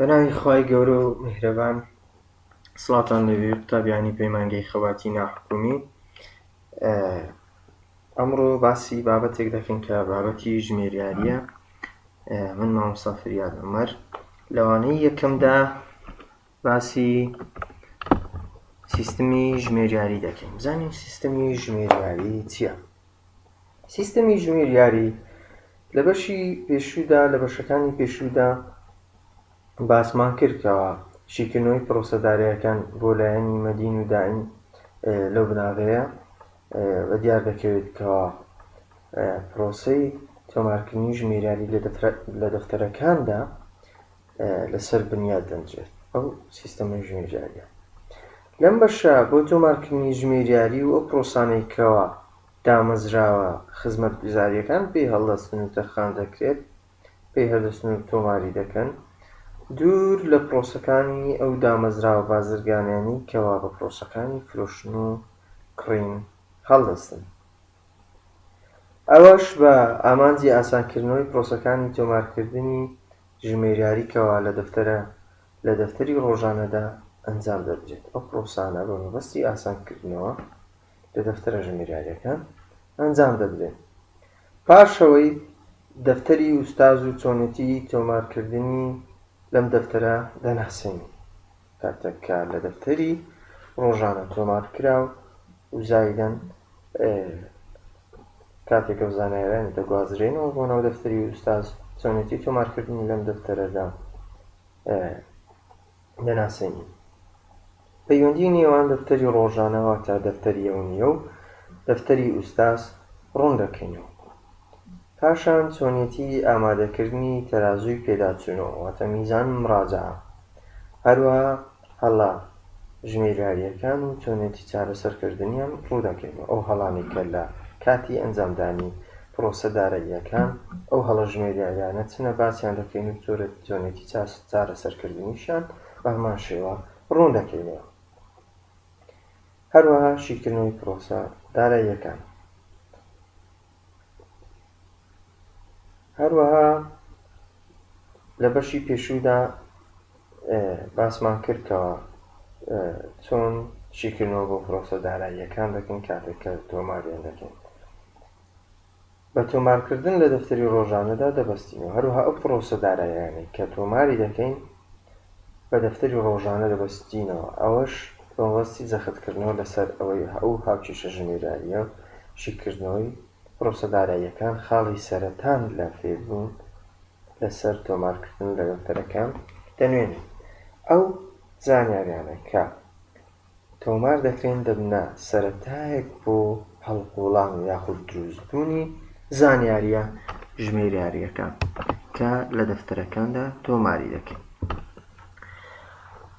بەناوی خوای گەورە و میهرەبان سڵاتان لەوێ قوتابیانی پەیمانگەی خەواتی ناحکومی. ئەمڕۆ باسی بابەتێک دەکەین کە بابەتی ژمێریاریە. من مامۆستا فریاد عومەر. لەوانەی یەکەمدا باسی سیستەمی ژمێریاری دەکەین. بزانین سیستەمی ژمێریاری چییە؟ سیستەمی ژمێریاری لە بەشی پێشوودا لە بەشەکانی پێشوودا باسمان کردکەوە شیکردنەوەی پرۆسەداریەکان بۆ لایەنی مەدین و داین لەو بناغەیە بە دیار دەکەوێت کەەوە پرۆسەی تۆمارکردنی ژمێریاری لە دەفتەرەکاندا لەسەر بنیاد دەنجێت. ئەو سیستەمە ژمێریاریە. لەم بەشە بۆ تۆمارکردنی ژمێریاری و ئەو پرۆسانەی کەەوە دامەزراوە خزمەتگوزاریەکان پێی هەڵدەستن و تەرخان دەکرێت، پێی هەڵدەستن و تۆماری دەکەن دوور لە پرۆسەکانی ئەو دامەزراوە بازرگانیانی کەوا بە پرۆسەکانی فرۆشتن و کڕین هەڵدەستن. ئەوەش بە ئامانجی ئاسانکردنەوەی پرۆسەکانی تۆمارکردنی ژمێریاری کەوا لە دەفتەری ڕۆژانەدا ئەنجام دەدرێت. ئەو پرۆسانە بە مەبەستی ئاسانکردنەوە لە دەفتەرە ژمێریاریەکان ئەنجام دەدرێت. پاشەوەی دەفتەری ئوستاز و چۆنێتی تۆمارکردنی لەم دەفتەرە دەناسێنی. کاتێک کە لە دەفتەری ڕۆژانە تۆمارکراو و زایدەن کاتێک ئەو زانایانی دەگوازرێنەوە بۆ ناو دەفتەری ئوستاز چۆنێتی تۆمارکردنی لەم دەفتەرەدا دەناسێنی. پەیوەندی نێوان دەفتەری ڕۆژانەوە تا دەفتەری ئەو نییە و دەفتەری ئوستاز ڕوون دەکەینەوە. پاشان چۆنێتی ئامادەکردنی تەرازووی پێداچوونەوە واتە میزان مراجعە، هەروەها هەڵا ژمێریاریەکان و چۆنێتی چارەسەرکردنیان ڕوو دەکەینەوە. ئەو هەڵانی کە لە کاتی ئەنجامدانی پرۆسە داراییەکان ئەو هەڵە ژمێریاریانە چنە باسییان دەکەین و چۆنێتی چارەسەرکردنیشان بە هەمان شێوە ڕوون دەکەینەوە. هەروەها شیکردنەوەی پرۆسە داراییەکان. هەروەها لە بەشی پێشوودا باسمان کردکەوە چۆن شیکردنەوە بۆ پرۆسە داراییەکان دەکەین کاتێک کە تۆماریان دەکەین. بە تۆمارکردن لە دەفتەری ڕۆژانەدا دەبەستینەوە. هەروەها ئەو پرۆسە داراییانەی کە تۆماری دەکەین بە دەفتەری ڕۆژانە دەبەستینەوە. ئەوەش بە مەبەستی جەختکردنەوە لەسەر ئەوەی ئەو هاوکێشە ژمێریاریە شیکردنەوەی پرۆسە داراییەکان خاڵی سەرەتان لە فێربوون لەسەر تۆمارکردن لە دەفتەرەکان دەنوێنێت. ئەو زانیاریانە کە تۆمار دەکرێن دەبنە سەرەتایەک بۆ هەڵقوڵان یاخود دروستبوونی زانیاریە ژمێریاریەکان کە لە دەفتەرەکاندا تۆماری دەکەین.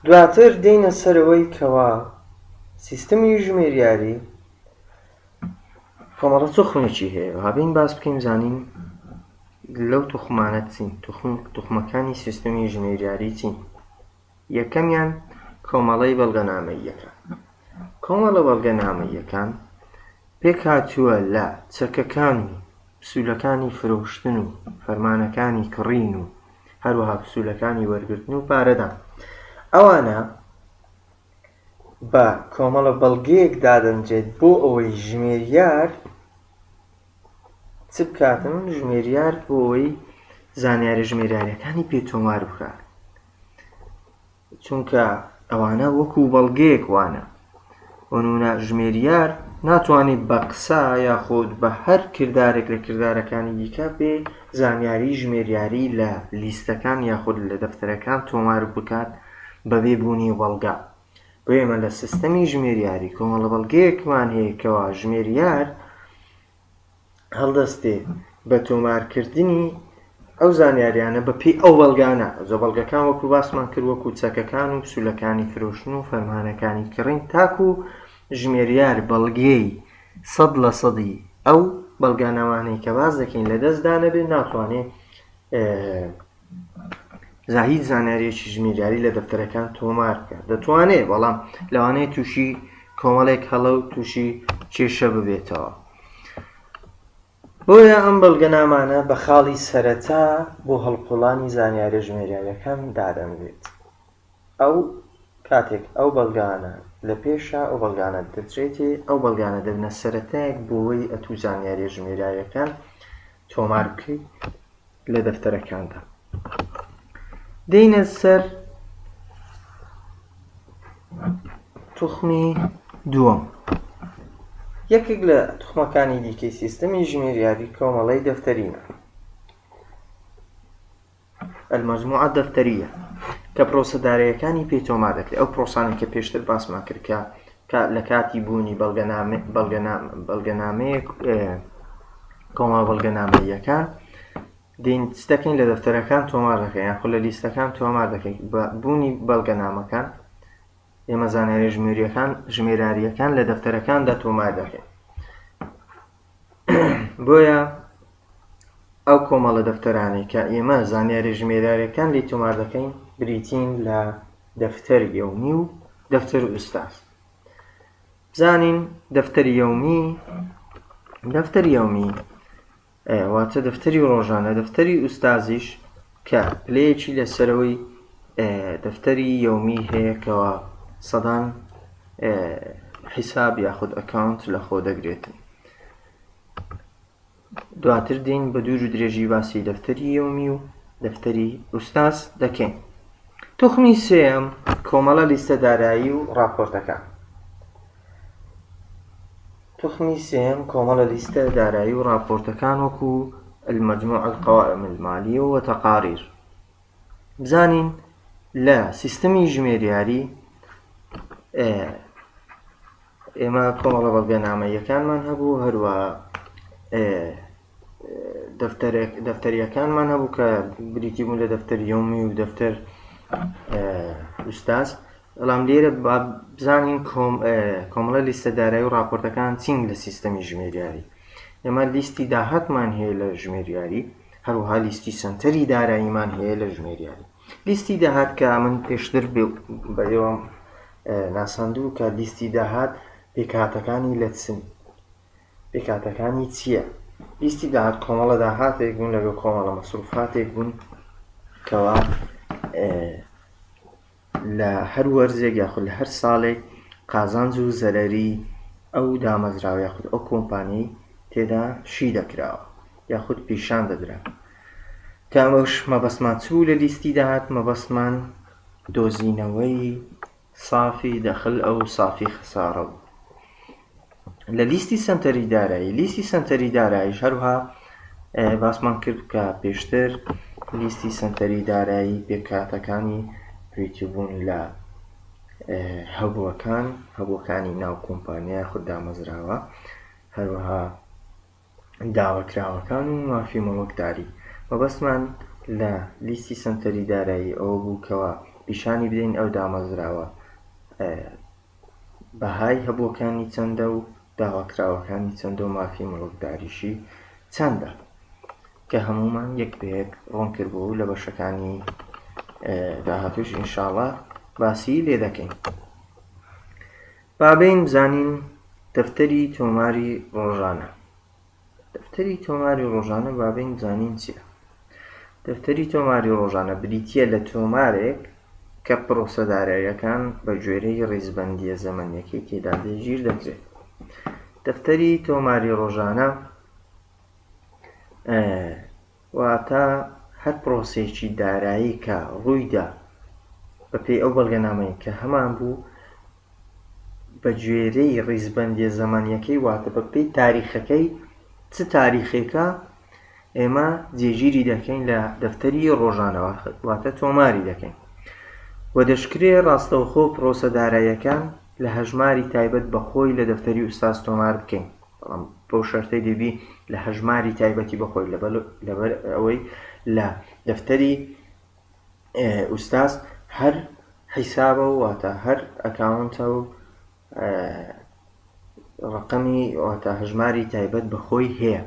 دواتر دێنە سەرەوەی کەوا سیستەمی ژمێریاری کۆمەڵە توخمێکی هەیە. هابین باس بکەین زانین لەو توخمانە چین، توخمەکانی سیستەمی ژمێریاری چین. یەکەمیان کۆمەڵەی بەڵگەنامەییەکان. کۆمەڵە بەڵگەنامەییەکان پێک هاتووە لە چەکەکانی پسوولەکانی فرۆشتن و فەرمانەکانی کڕین و هەروەها پسوولەکانی وەرگرتن و پارەدان. ئەوانە بە کۆمەڵە بەڵگەیەک دادەنجێت بۆ ئەوەی ژمێریار چ بکاتن؟ ژمێریار بۆ ئەوەی زانیاری ژمێریاریەکانی پێ تۆمار بکات. چونکە ئەوانە وەکو بەڵگەیەک وانە. وەنمونە ژمێریار ناتوانێت بە قسە یاخود بە هەر کردارێک لە کردارەکانی دیکە بێ زانیاری ژمێریاری لە لیستەکان یاخود لە دەفتەرەکان تۆمار بکات بەبێ بوونی بەڵگە. بۆ ئێمە لە سیستەمی ژمێریاری کۆمەڵە بەڵگەیەکمان هەیە کەوا ژمێریار هەڵدەستێ بە تۆمارکردنی ئەو زانیاریانە بەپێی ئەو بەڵگانە. ئەو بەڵگەکان وەکو باسمان کرد وەکو چەکەکان و پسوولەکانی فرۆشتن و فەرمانەکانی کڕین تاکو ژمێریار بەڵگەی 100% ئەو بەڵگانەوانەی کە باز دەکەین لە دەستدا نەبێت ناتوانێت هیچ زانیاریەکی ژمێریاری لە دەفتەرەکان تۆمار بکات. دەتوانێت بەڵام لەوانەیە تووشی کۆمەڵێک هەڵە و تووشی کێشە ببێتەوە. بۆیە ئەم بەڵگەنامانە بە خاڵی سەرەتا بۆ هەڵقوڵانی زانیاریە ژمێریاریەکان دادەنرێت. ئەو کاتێک ئەو بەڵگانە لە پێشە ئەو بەڵگانە دەچێتێ، ئەو بەڵگانە دەبنە سەرەتایەک بۆەوەی ئەتوو زانیاریە ژمێریاریەکان تۆمار بکەیت لە دەفتەرەکاندا. دێینە سەر توخمی دووەم. یەکێک لە توخمەکانی دیکەی سیستەمی ژمێریاری کۆمەڵەی دەفتەرینە، المەجموعە دەفتەریە، کە پرۆسەدارەیەکانی پێی تۆمار دەکرێت. ئەو پرۆسانێک کە پێشتر باسمان کرد کە لە کاتی بوونی بەڵگەنامەیەک کۆمەڵە بەڵگەنامەییەکان دێین چ دەکەین لە دەفتەرەکان تۆمار دەکەین یان خۆ لە لیستەکان تۆمار دەکەین. بە بوونی بەڵگەنامەکان ئێمە زانیاری ژمێراریەکان لە دەفتەرەکاندا تۆمار دەکەین. بۆیە ئەو کۆمەڵە دەفتەرانەی کە ئێمە زانیاری ژمێراریەکان لێی تۆمار دەکەین بریتین لە دەفتەر یەومی و دەفتەر ئوستاز. بزانین دەفتەری یەومی واتە دەفتەری ڕۆژانە. دەفتەری ئوستازیش کە پلەیەکی لەسەرەوەی دەفتەری یەومی هەیە کەەوە سەدان حیساب یاخود ئەکاونت لە خۆ دەگرێتن. دواتر دێین بە دوور و درێژی باسی دەفتەری یەومی و دەفتەری ئوستاز دەکەین. توخمی سێم کۆمەڵە لیستە دارایی و راپۆرتەکان. توخمی سێم کۆمەڵە لیستە دارایی و راپۆرتەکان وەکو المەجموعە القەوائم المالیە و تەقاریر. بزانین لە سیستەمی ژمێریاری ئێمە کۆمەڵە بەڵگەنامەییەکانمان هەبوو، هەروەها دەفتەریەکانمان هەبوو کە بریتی بوون لە دەفتەر یەومی و دەفتەر ئوستاز. بەڵام لێرە بزانین کۆمەڵە لیستە دارایی و راپۆرتەکان چین لە سیستەمی ژمێریاری. ئێمە لیستی داهاتمان هەیە لە ژمێریاری، هەروەها لیستی سنتەری داراییمان هەیە لە ژمێریاری. لیستی داهات کە من پێشتر بە ئێوەم ناساندوو کە لیستی داهات پێکهاتەکانی لە چن، پێکهاتەکانی چییە؟ لیستی داهات کۆمەڵە داهاتێک بوون لەگەڵ کۆمەڵە مەسروفاتێک بوون کەوا لە هەر وەرزێک یاخود لە هەر ساڵێک قازانج و زەرەری ئەو دامەزراوە یاخود ئەو کۆمپانیای تێدا شی دەکراوە یاخود پیشان دەدرا. کامەش مەبەستمان چوو لە لیستی داهات، مەبەستمان دۆزینەوەی صافی دەخل ئەو صافی خسارە بوو. لە لیستی سنتەری داراییش هەروها باسمان کرد کە پێشتر لیستی سنتەری دارایی پێکهاتەکانی بریتیبوون لە هەبووەکانی ناو کۆمپانیا خود دامەزراوە، هەروەها داواکراوەکان و مافی مەوەکداری. مەبەستمان لە لیستی سنتەری دارایی ئەوە بوو کەوە پیشانی بدەین ئەو دامەزراوە بەهای هەبووەکانی چەندە و داواکراوەکانی چەندە و مافی مەوەکداریشی چەندە، کە هەمومان یەک بەیەک ڕوون کردبوو و لە بەشەکانی داهاتوش ئینشاءڵڵا باسی لێ دەکەین. بابین بزانین دەفتەری تۆماری ڕۆژانە. دەفتەری تۆماری ڕۆژانە بابین بزانین چییە؟ دەفتەری تۆماری ڕۆژانە بریتیە لە تۆمارێک کە پرۆسەدارەکان بە گوێرەی ڕیزبەندیە زەمەنیەکەی تێدا دەگیر دەکرێت. دەفتەری تۆماری ڕۆژانە واتە هەر پرۆسێکی دارایی کە ڕوویدا بەپێی ئەو بەڵگەنامەیە کە هەمان بوو بە گوێرەی ڕیزبەندیە زەمانیەکەی، واتە بەپێی تاریخەکەی چ تاریخێکە ئێمە جێگیری دەکەین لە دەفتەری ڕۆژانەوە، واتە تۆماری دەکەین. و دەشکرێ ڕاستەوخۆ پرۆسەداراییەکان لە هەژماری تایبەت بەخۆی لە دەفتەری ئوستاز تۆمار بکەین، بەڵام بۆ شەرتەی دەبی لە هەژماری تایبەتی بەخۆی، لەبەر ئەوەی لە دەفتەری ئوستاز هەر حیسابە و واتە هەر ئەکاونتە و ڕقەمی واتە هەژماری تایبەت بەخۆی هەیە.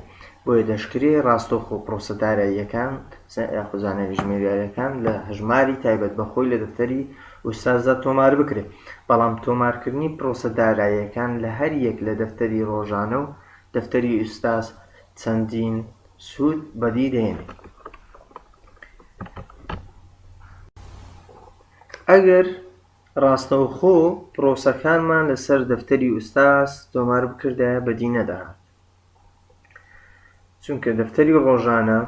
بۆیە دەشکرێ ڕاستەوخۆ پرۆسەداراییەکان یاخود زانیاری ژمێریاریەکان لە هەژماری تایبەت بەخۆی لە دەفتەری ئوستازدا تۆمار بکرێت. بەڵام تۆمارکردنی پرۆسەداراییەکان لە هەر یەک لە دەفتەری ڕۆژانە و دەفتەری ئوستاز چەندین سوود بەدیدێنێ. ئەگەر ڕاستەوخۆ پرۆسەکانمان لەسەر دەفتەری ئوستاز تۆمار بکردایە بەدی نەداهات، چونکە دەفتەری ڕۆژانە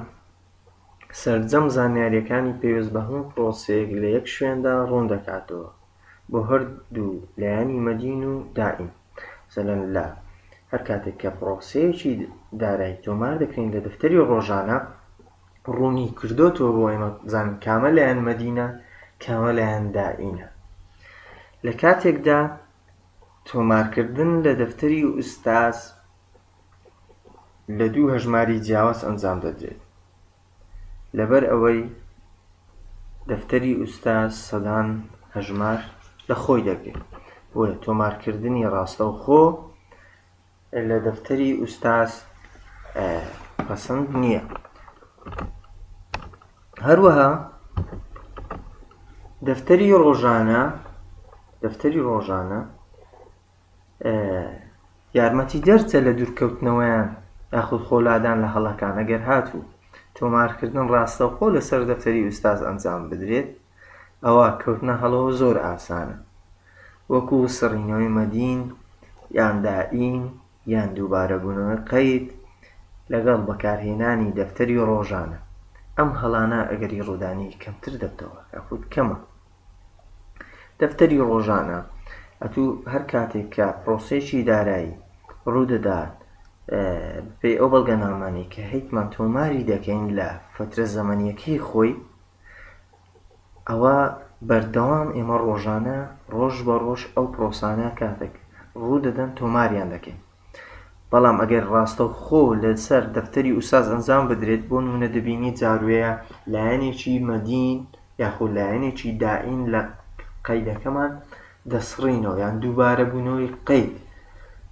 سەرجەم زانیاریەکانی پێویست بە هەموو پرۆسەیەک لە یەک شوێندا ڕوون دەکاتەوە بۆ هەردوو لایەنی مەدین و دائیم. مەسەلەن لە هەر کاتێک کە پرۆسەیەکی دارایی تۆمار دەکەین لە دەفتەری ڕۆژانە ڕوونی کردوتەوە بۆ ئێمە بزانین کامە لایەن مەدینە کامە لایەن دائینە. لە کاتێکدا تۆمارکردن لە دەفتەری ئوستاز لە دوو هەژماری جیاواز ئەنجام دەدرێت، لەبەر ئەوەی دەفتەری ئوستاز سەدان هەژمار لە خۆی دەگرێت، بۆیە تۆمارکردنی ڕاستەوخۆ لە دەفتەری ئوستاز پەسەند نییە. هەروەها دەفتەری ڕۆژانە یارمەتی دەرچە لە دوورکەوتنەوەیان یاخود خۆلادان لە هەڵەکان. ئەگەر هاتوو تۆمارکردن ڕاستەوخۆ لەسەر دەفتەری ئوستاز ئەنجام بدرێت، ئەوە کەوتنە هەڵەوە زۆر ئاسانە، وەکو سڕینەوەی مەدین یان دائیم یان دووبارە بوونەوەی قەید لەگەڵ بەکارهێنانی دەفتەری ڕۆژانە. ئەم هەڵانە ئەگەری ڕوودانی کەمتر دەبتەوە یاخود کەمە. دەفتەری ڕۆژانە ئەتوو هەر کاتێک کە پرۆسەیەکی دارایی ڕوودەدات پێی ئەو بەڵگەنامانەی کە هیچمان تۆماری دەکەین لە فترە زەمەنیەکەی خۆی، ئەوە بەردەوام ئێمە ڕۆژانە ڕۆژ بە ڕۆژ ئەو پرۆسانە کاتێک ڕوودەدەن تۆماریان دەکەین. بەڵام ئەگەر ڕاستەوخۆ لەسەر دەفتەری ئوستاز ئەنجام بدرێت، بۆ نمونە دەبینی جاروەیە لایەنێکی مەدین یاخود لایەنێکی دائین لە قەیدەکەمان دەسڕینەوە یان دووبارە بوونەوەی قەید،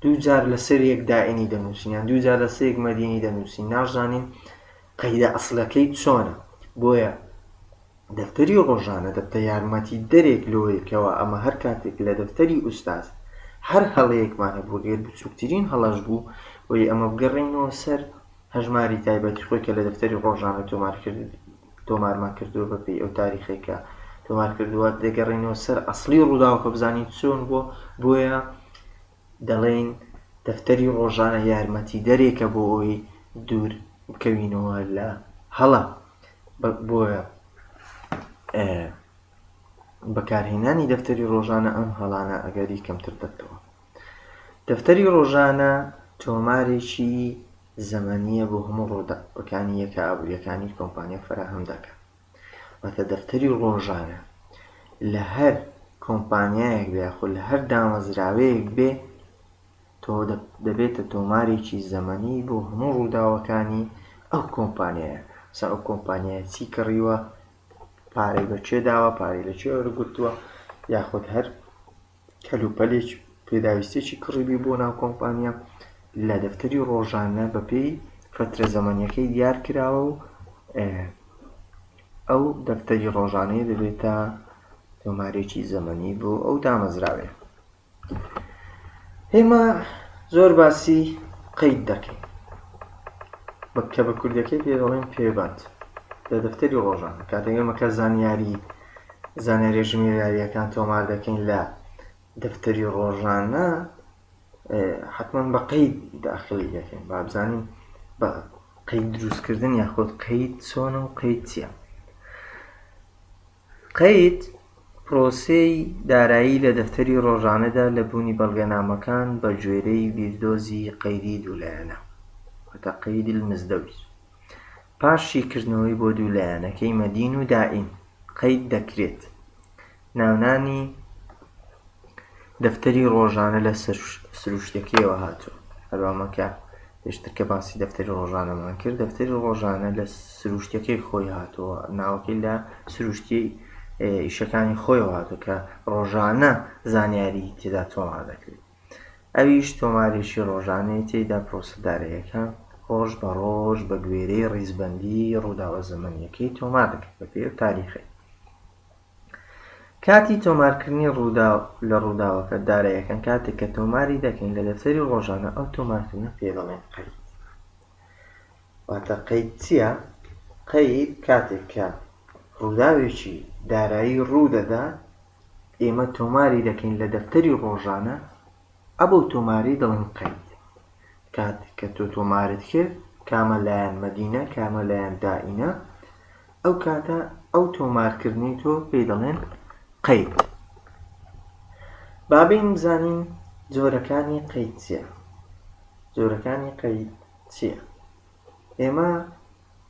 دوو جار لەسەر یەک دائینی دەنووسین یان دوو جار لەسەر یەک مەدینی دەنووسین، نازانین قەیدە ئەسڵەکەی چۆنە. بۆیە دەفتەری ڕۆژانە دەبتە یارمەتی دەرێک لۆیەکەوە ئەمە هەر کاتێک لە دەفتەری ئوستاز هەر هەڵەیەکمانە بۆ گەر بچووکترین هەڵەش بوو، وەی ئەمە بگەڕێنەوە سەر هەژماری تایبەتی خۆی کە لە دەفتەری ڕۆژانە تۆمارمان کردووە بەپێی ئەو تاریخێکە تۆمار کردووە، دەگەڕێنەوە سەر ئەسڵی ڕووداوەکە بزانین چۆن بووە. بۆیە دەڵێن دەفتەری ڕۆژانە یارمەتی دەرێکە بۆ ئەوی دوور بکەوینەوە لە هەڵە. بۆیە بەکارهێنانی دەفتەری ڕۆژانە ئەم هەڵانە ئەگەری کەمتر دەبتەوە. دەفتەری ڕۆژانە تۆمارێکی زەمەنیە بۆ هەموو ڕۆداوەکانی یەکە ئابوووریەکانی کۆمپانیا فراهم دەکات. واتە دەفتەری ڕۆژانە لە هەر کۆمپانیایەک بێ یاخود لە هەر دامەزراوەیەک بێ، تۆ دەبێتە تۆمارێکی زەمەنی بۆ هەموو ڕووداوەکانی ئەو کۆمپانیایە. سا ئەو کۆمپانیایە چی کڕیوە، پارەی بەچێ داوە، پارەی لەکوێ وەرگرتووە، یاخود هەر کەلوپەلێک پێداویستێکی کڕیبی بۆ ناو کۆمپانیا لە دەفتەری ڕۆژانە بەپێی فترە زەمەنیەکەی دیار کراوە و ئەو دەفتەری ڕۆژانەیە دەبێتە تۆمارێکی زەمەنی بۆ ئەو دامەزراوێ. ئێمە زۆر باسی قەید دەکەین کە بە کوردەکەی پێ دەڵێن پێبەند لە دەفتەری ڕۆژانە. کاتێک ئێمە کە زانیاری ژمێریاریەکان تۆمار دەکەین لە دەفتەری ڕۆژانە، حتمما بە قەید داخلی دەکەین، با بزانین بە قەید دروستکردن یاخود قەید چۆنە و قەید چییە. قەید پرۆسەی دارایی لە دەفتەری ڕۆژانەدا لە بوونی بەڵگەنامەکان بە گوێرەی بیردۆزی قەیدی دوولایەنە، واتە قەیدی المزدەوج. پاش شیکردنەوەی بۆ دوولایەنەکەی مەدین و دائیم قەید دەکرێت. ناونانی دەفتەری ڕۆژانە لە سروشتەکەیەوە هاتووە. هەروەمەکە پێشتر کە باسی دەفتەری ڕۆژانەمان کرد، دەفتەری ڕۆژانە لە سروشتەکەی خۆی هاتووە، ناوەکەی لە سروشتی ئیشەکانی خۆیەوە هاتووە کە ڕۆژانە زانیاری تێدا تۆمار دەکرێت. ئەویش تۆمارێکی ڕۆژانەی تێدا پرۆسەدارەیەەکان ڕۆژ بە ڕۆژ بە گوێرەی ڕیزبەندی ڕووداوە زەمەنیەکەی تۆمار دەکرێت بەپێی تاریخی. کاتی تۆمارکردنی لە ڕووداوەکە داراییەکان کاتێک کە تۆماری دەکەین لە دەفتەری ڕۆژانە، ئەو تۆمارکردنە پێ دەڵێن قەید. واتە قەید چییە؟ قەید کاتێک کە ڕووداوێکی دارایی ڕوودەدا ئێمە تۆماری دەکەین لە دەفتەری ڕۆژانە، ئەبەو تۆماری دەڵێن قەید. کاتێک کە تۆ تۆمارت کرد کامە لایەن مەدینە کامە لایەن دائینە، ئەو کاتە ئەو تۆمارکردنی تۆ پێی دەڵێن قەید. با بین بزانین جۆرەکانی قەید چییە. جۆرەکانی قەید چییە؟ ئێمە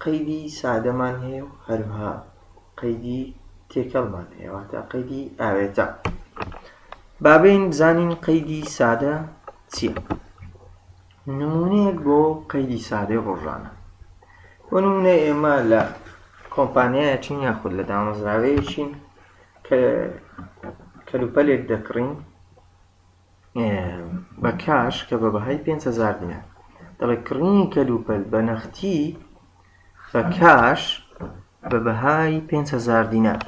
قەیدی سادەمان هەیە و هەروها قەیدی تێکەڵمان هەیە، واتە قەیدی ئاوێتە. با بین بزانین قەیدی سادە چییە. نمونەیەک بۆ قەیدی سادەی ڕۆژانە. بۆ نمونە ئێمە لە کۆمپانیایەکین یاخود لە دامەزراوەیەکین کە کەلوپەلێک دەکڕین بە کاش کە بە بەهای 5,000 دینار. دەڵێ کڕینی کەلوپەل بە نەختی بە کاش بە بەهای 5,000 دینار.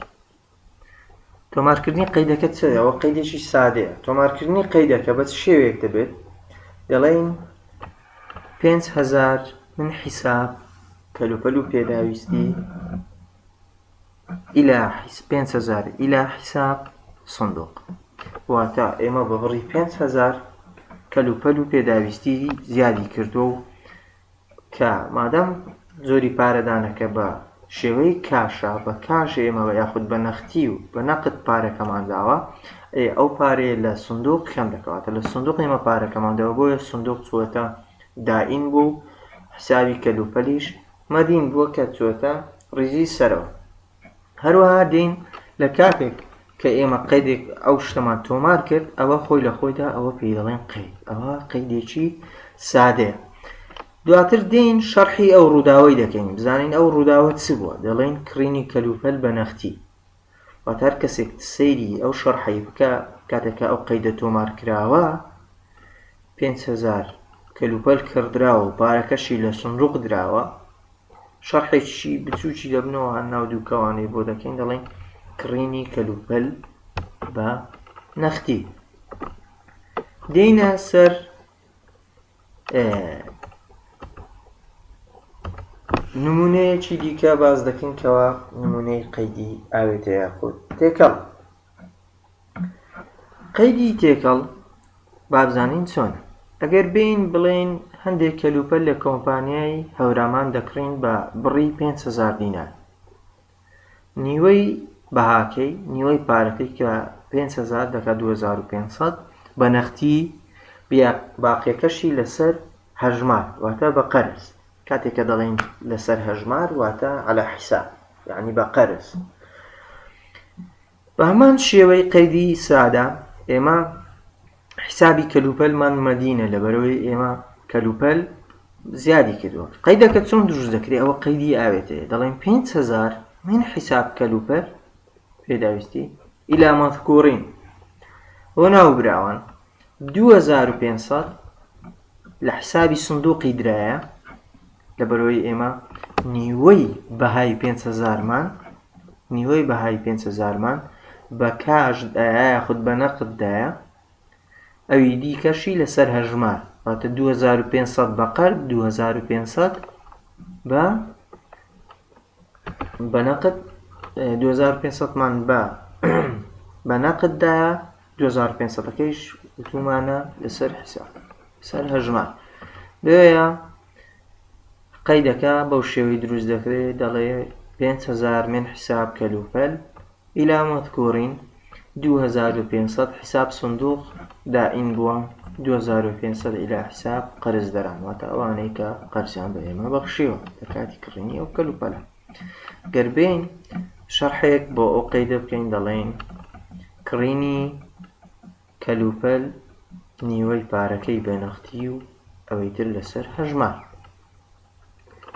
تۆمارکردنی قەیدەکە چێ؟ ئەوە قەیدێکی سادەیە. تۆمارکردنی قەیدەکە بە چ شێوەیەک دەبێت؟ دەڵێن 5,000 من حیساب کەلوپەل و پێداویستی إلى 5,000 إلى حساب صندوق. واتە ئێمە بە بڕی 5,000 کەلوپەل و پێداویستی زیادی کردو و کە مادەم زۆری پارەدانەکە بە شێوەی کاشە، بە کاش ئێمە یاخود بە نەختی و بە نەقد پارەکەمان داوە، ئەو پارەیە لە سندوق کەم دەکەواتە لە سندوق ئێمە پارەکەمان داوە، بۆیە سندوق چووەتە دائین بوو، حسابی کەلوپەلیش مەدین بووە کە چووەتە ڕیزی سەرەوە. هەروەها دین لە کاتێک کە ئێمە قەیدێک ئەو شتەمان تۆمار کرد، ئەوە خۆی لە خۆیدا ئەوە پێی دەڵێن قەید. ئەوە قەیدێکی سادەیە. دواتر دین شەرحی ئەو ڕووداوەی دەکەین، بزانین ئەو ڕووداوە چ بووە. دەڵێن کڕینی کەلوپەل بە نەختی. واتە هەر کەسێک سەیری ئەو شەرحەی بکە کاتێک ئەو قەیدە تۆمار کراوە 5,000 کەلوپەل کردراوە و پارەکەشی لە سندوق دراوە، شەرحێکی بچووکی دەبنەوە هەر ناو دووکەوانەی بۆ دەکەین، دەڵێن کڕینی کەلوپەل بە نەختی. دێینە سەر نمونەیەکی دیکە باز دەکەین کەەوە نمونەی قەیدی ئاوێتە یاخود تێکەڵ. قەیدی تێکەڵ با بزانین چۆنە. ئەگەر بین بڵێن هەندێک کەلوپەل لە کۆمپانیای هەورامان دەکڕین بە بڕی 5,000 دینار. نیوەی بەهاکەی نیوەی پارەکەی کە 5,000 دەکات 2,500 بە نەختی، باقیەکەشی لەسەر هەژمار واتە بە قەرز. کاتێک کە دەڵێن لەسەر هەژمار واتە عەلا حیساب، یعنی بە قەرز. بە هەمان شێوەی قەیدی سادە ئێمە حسابی کەلوپەلمان مەدینە لەبەرەوەی ئێمە کەلوپەل زیادی کردووە. قەیدەکە چۆن دروست دەکرێت؟ ئەوە قەیدی ئاوێتەیە. دەڵێن 5,000 من حساب کەلوپەل پێداویستی إلى مەذکوورین، بۆ ناوبراوان 2,500 لە حسابی سندوقی درایە، لەبەرەوەی ئێمە نیوەی بەهای 5,000مان نیوەی بەهای 5,000مان بە کاش دایە یاخود بە نەقددایە، ئەوی دیکەشی لەسەر هەژمار واتە 2,500 بە قەرز 2,500 بە نەقد 2,500مان بە نەقددایە 2,500ەکەیش وتومانە لەسەر حساب سەر هەژمار. دوێە قەیدەکە بەو شێوەی دروست دەکرێت، دەڵێ 5,000 من حساب کەلوپەل إلى مەذکوورین 2,500 حساب صندوق دائین بووە 2,500 إلى حساب قەرز دەران واتە ئەوانەی کە قەرزیان بە ئێمە بەخشیوە لە کاتی کڕینی ئەو کەلوپەلە. گەربین شەرحێک بۆ ئەو قەیدە بکەین، دەڵێن کڕینی کەلوپەل نیوەی پارەکەی بە نەختی و ئەوەی تر لەسەر هەژمار.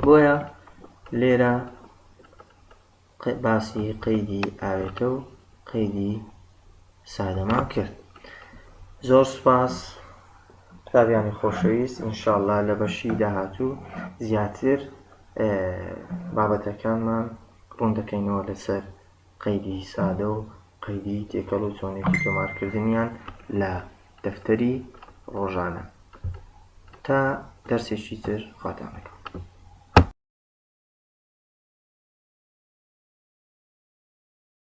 بۆیە لێرە باسی قەیدی ئاوێتە و قەیدی سادەمان کرد. زۆر سوپاس تابیانی خۆشەویست. ئینشاءالله لە بەشی داهاتوو زیاتر بابەتەکانمان ڕوون دەکەینەوە لەسەر قەیدی سادە و قەیدی تێکەڵ و چۆنێکی تۆمارکردنیان لە دەفتەری ڕۆژانە. تا دەرسێکی تر خواتان لەگەڵ.